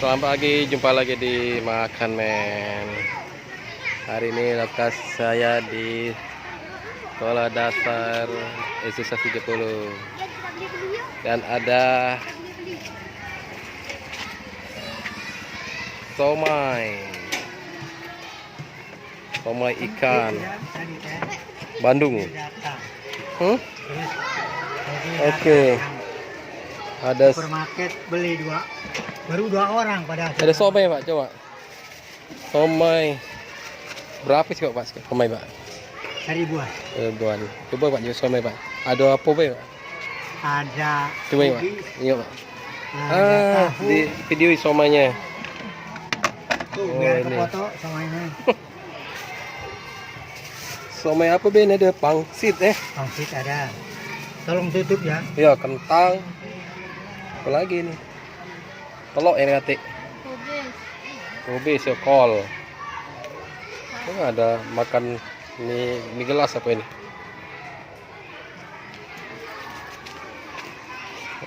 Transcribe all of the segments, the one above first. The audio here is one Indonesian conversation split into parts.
Selamat pagi, jumpa lagi di Makan Men. Hari ini lokasi saya di Sekolah Dasar SD 170. Dan ada somai ikan Bandung. Oke. Ada supermarket beli baru dua orang pada ada somai Pak, coba. Somai berapa sih Pak? Somai Pak? ribuan. Ribuan. Coba Pak, somai Pak. Ada apa Pak? Ada Coba Pak. Iya Pak. tahu. Di video somainya. Tuh, Oh, biar ini. ke foto somainya. Somai apa Ben? Ada pangsit Pangsit ada. Tolong tutup ya. Iya, kentang. Apa lagi ini? Telok ini kati. Kobe sekol. Oh, ada makan mie gelas apa ini?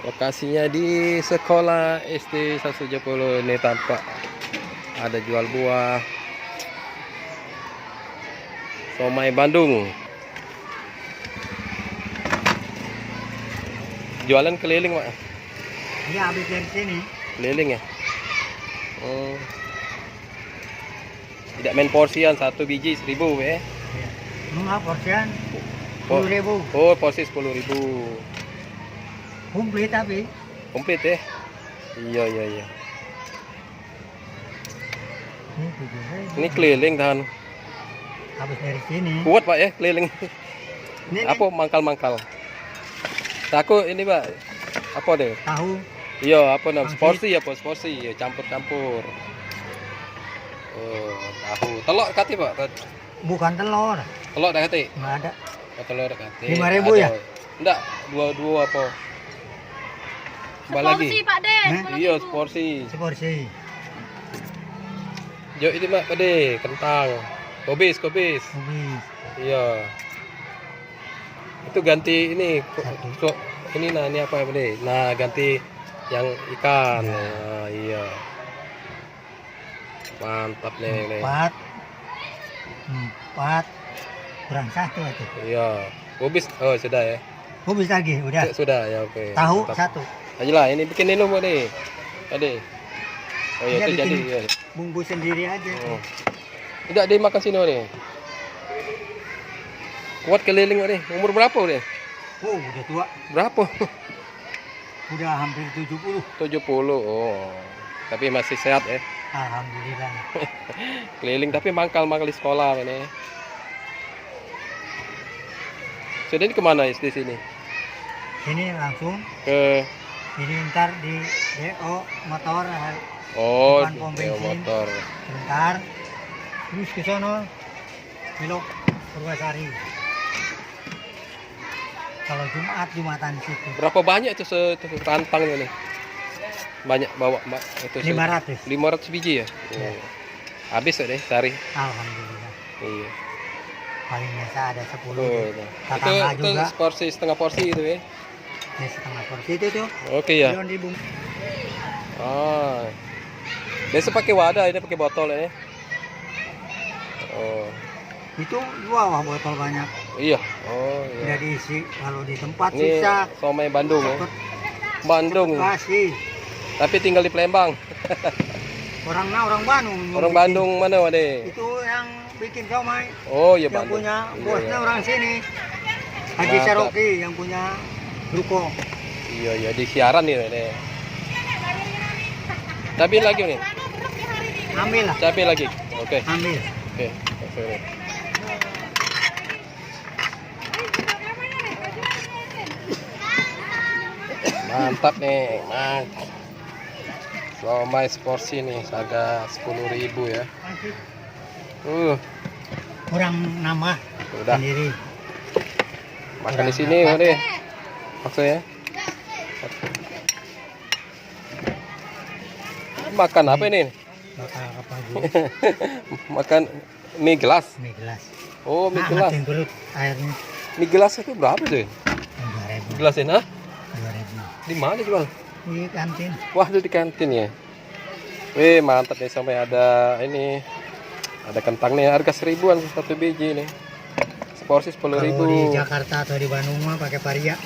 Lokasinya di sekolah SD 170. Ini tampak ada jual buah. Somai Bandung. Jualan keliling Pak. Ini habis dari sini. Keliling ya. Tidak main porsian, satu biji 1.000 ya. Enggak porsian. Oh. 10.000. Oh, porsi 10.000. Komplit tapi. Komplit ya. Iya. Ini keliling tahan. Habis dari sini. Kuat Pak ya keliling. Ini Apa mangkal-mangkal? Takut ini Pak. Apa deh? tahu. Iya, apa namanya? Pangsit. Porsi ya, campur-campur. Oh, tahu. Telok kati Pak. Bukan telur. Telok dah kati. Enggak ada. Oh, telur dah kati. 5.000 ya? Enggak, dua apa? Tambah lagi. Seporsi Pak Den. Iya, seporsi. Seporsi. Jo ini Mak Pade, kentang. Kobis. Habis. Iya. Itu ganti ini Satu. ini apa ya Pade? Nah, ganti yang ikan. Nah, iya. Mantap nih. Empat. Kurang satu itu. Iya. Kobis. Oh, sudah ya. Habis lagi, udah. Sudah ya, oke. Tahu Mantap. satu. Ayolah, ini bikin minum Pade. Pade. Oh iya, Iya, itu jadi. bikin. Iya. Bungkus sendiri aja. Oh. Tidak dimakan sini nih. Kuat keliling nih. Umur berapa nih? Oh, udah tua. Berapa? Udah hampir 70. 70. Oh. Tapi masih sehat ya. Alhamdulillah. Keliling tapi mangkal di sekolah ini. Jadi ini kemana di sini? Ini langsung. Ke Ini ntar di DO motor. depan pom bensin. motor. Bentar. Terus ke sono. Belok Purwasari. Kalau Jumatan situ. Berapa banyak itu rantang ini? Banyak bawa itu 500. 500 biji ya? Ya. Oh. Habis ya deh sehari. Alhamdulillah. Iya. Paling biasa ada 10. Oh, deh. itu Tetangga juga. porsi setengah porsi itu ya. Ini setengah porsi itu tuh. Oke ya. Belum dibungkus. Ah. Biasa pakai wadah, ini pakai botol ya. Oh. Itu wah botol banyak. Iya. Oh, Udah iya. diisi. Kalau di tempat Ini susah. somai Bandung ya. Cepet Bandung. kasih. Tapi tinggal di Palembang. Orang Bandung. Orang Bandung mana Wade? Itu yang bikin somai. Oh iya Yang Bandung. punya Iya, bosnya iya. orang sini. Haji Mantap. Saroki yang punya ruko. Iya di siaran nih Wade. Cabai lagi nih. Ambil lah. Cabai lagi. Oke. Ambil. Oke. Oke. Mantap nih, Mang. Somai seporsi nih, harga 10.000 ya. Kurang nama Udah. sendiri. Makan di sini Wade. Maksudnya. Makan apa ini? Bakal apa bu? Makan mie gelas. Mie gelas. Oh, mie gelas. Hangatin perut airnya. Mie gelas itu berapa tuh? 2.000. Gelasin, ah? 2.000. Di mana jual? Di kantin. Wah, itu di kantin ya. Wih, mantap nih, sampai ada ini. Ada kentang nih, harga 1000-an satu biji nih. Seporsi 10.000. Kalau di Jakarta atau di Bandung mah pakai paria.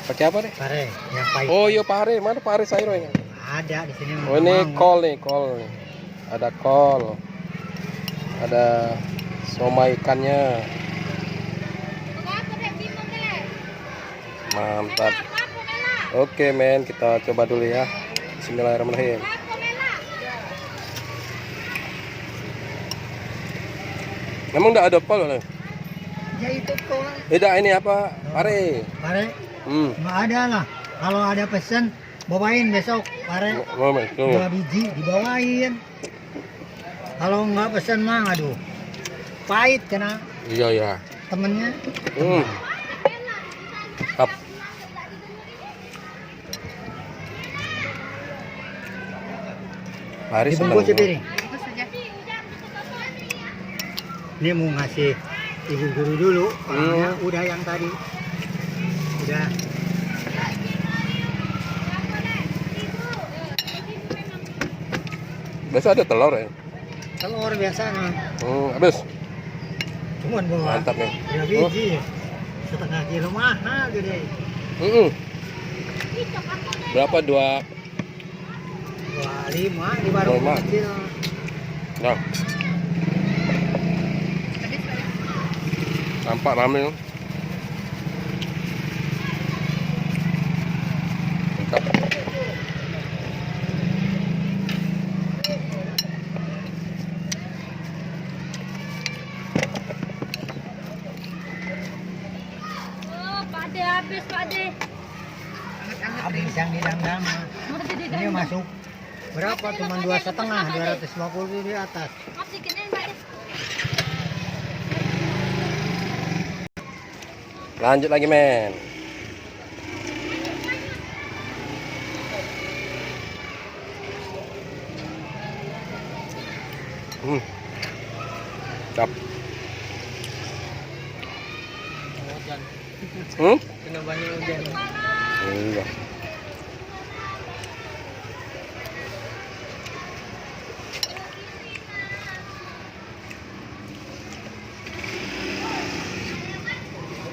Pakai apa nih? Pare yang pahit. Oh iya, pare. Mana pare sayur ini? Ada di sini. Oh ini kol nih, kol nih. Ada kol. Ada somai ikannya. Mantap. Oke men, kita coba dulu ya. Bismillahirrahmanirrahim. Emang enggak ada kol nih? Ya itu kol. Tidak, ini apa? Pare. Pare. Nggak ada lah. Kalau ada pesan bawain besok pare. Tuh. 2 biji dibawain. Kalau nggak pesan mah aduh. Pahit kena Iya ya. temennya. Tap. Pare seneng. Dibungkus piring. Ini mau ngasih ibu guru dulu. Orangnya udah yang tadi. Udah. Biasa ada telur ya? Telur biasanya. Habis. Cuman bawa Mantap nih. 2 biji. Setengah kilo mahal gede. Berapa 2? 25 di warung 25. kecil. Nah. Nampak rame. Mantap. Habis Pak De. Habis yang di dandang. Ini masuk berapa? Cuma 2,5, 250 di atas. Lanjut lagi men. Cap. Kena banyak hujan. Iya.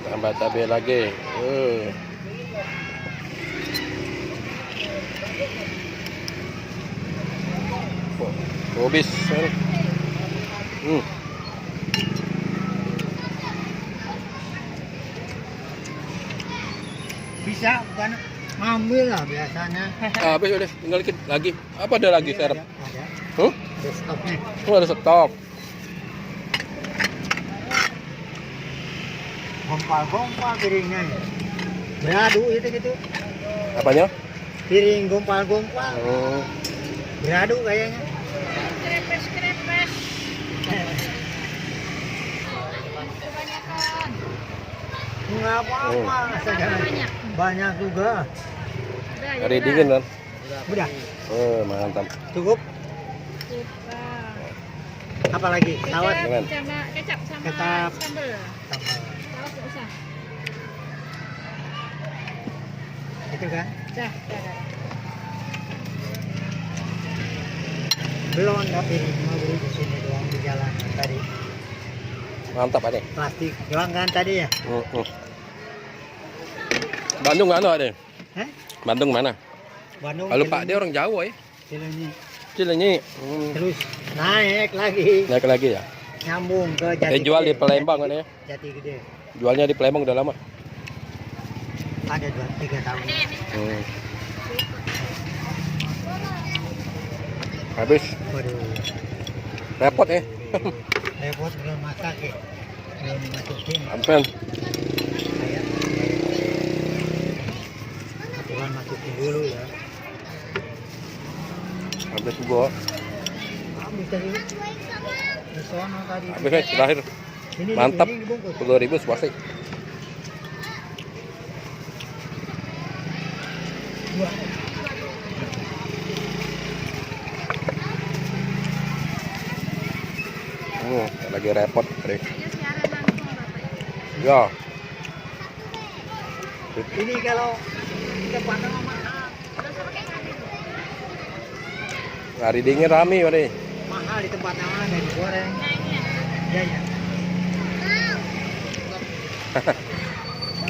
Tambah cabai lagi. Habis. Bisa bukan ngambil lah biasanya. Habis udah, tinggal dikit lagi. Apa ada lagi serep? Ada. Huh? Ada stoknya. Oh, ada stok. Gompal-gompal piringnya. Beradu itu gitu. Apanya? Piring gompal-gompal. Beradu kayaknya. Krepes. Enggak apa-apa, saja. Banyak juga. Hari dingin kan? Udah, Mantap. cukup. Apa lagi? Saus Jangan. Sama kecap sama Kecap. sambal. tambah. Saus nggak usah. Itu kan? Dah. Belum ada piring, cuma beli di sini doang di jalan tadi. Mantap ada. Plastik doang kan tadi ya? Bandung mana ada? Hah? Bandung mana? Bandung. Kalau Pak dia orang Jawa ya. Cilenyi. Cilenyi. Terus naik lagi, Naik lagi ya. nyambung ke Jati Dia jual di Gede. Palembang kan ya. Jati Gede. Jualnya di Palembang udah lama. Ada 2-3 tahun. Habis. Waduh. Repot ya. Repot belum masak ya. Belum masukin. Ampen. Kayak aturan masukin dulu ya. Habis gua. Habis tadi. Di sono tadi. Habis terakhir. Ini Mantap. ini dibungkus. 10.000 swasti. Dua. Lagi repot, Bre. Siaran langsung Bapak. Ya. Ini kalau kita pandang mahal. Hari dingin rame ini. Mahal di tempat yang ada digoreng. Ya ya.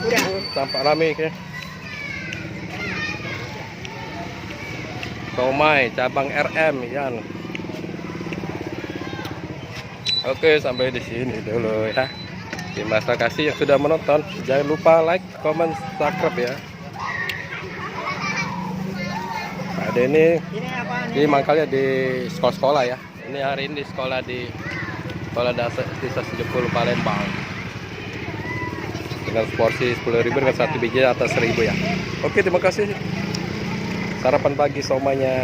Udah. Tampak rame ya. Somai cabang RM ya. Oke, sampai di sini dulu ya. Terima kasih yang sudah menonton. Jangan lupa like, comment, subscribe ya. Ada ini Ini apa di mangkalnya di sekolah-sekolah ya. Ini hari ini di sekolah dasar Desa 70 Palembang. Dengan porsi 10.000 dengan satu biji atas 1.000 ya. Oke, terima kasih. Sarapan pagi somanya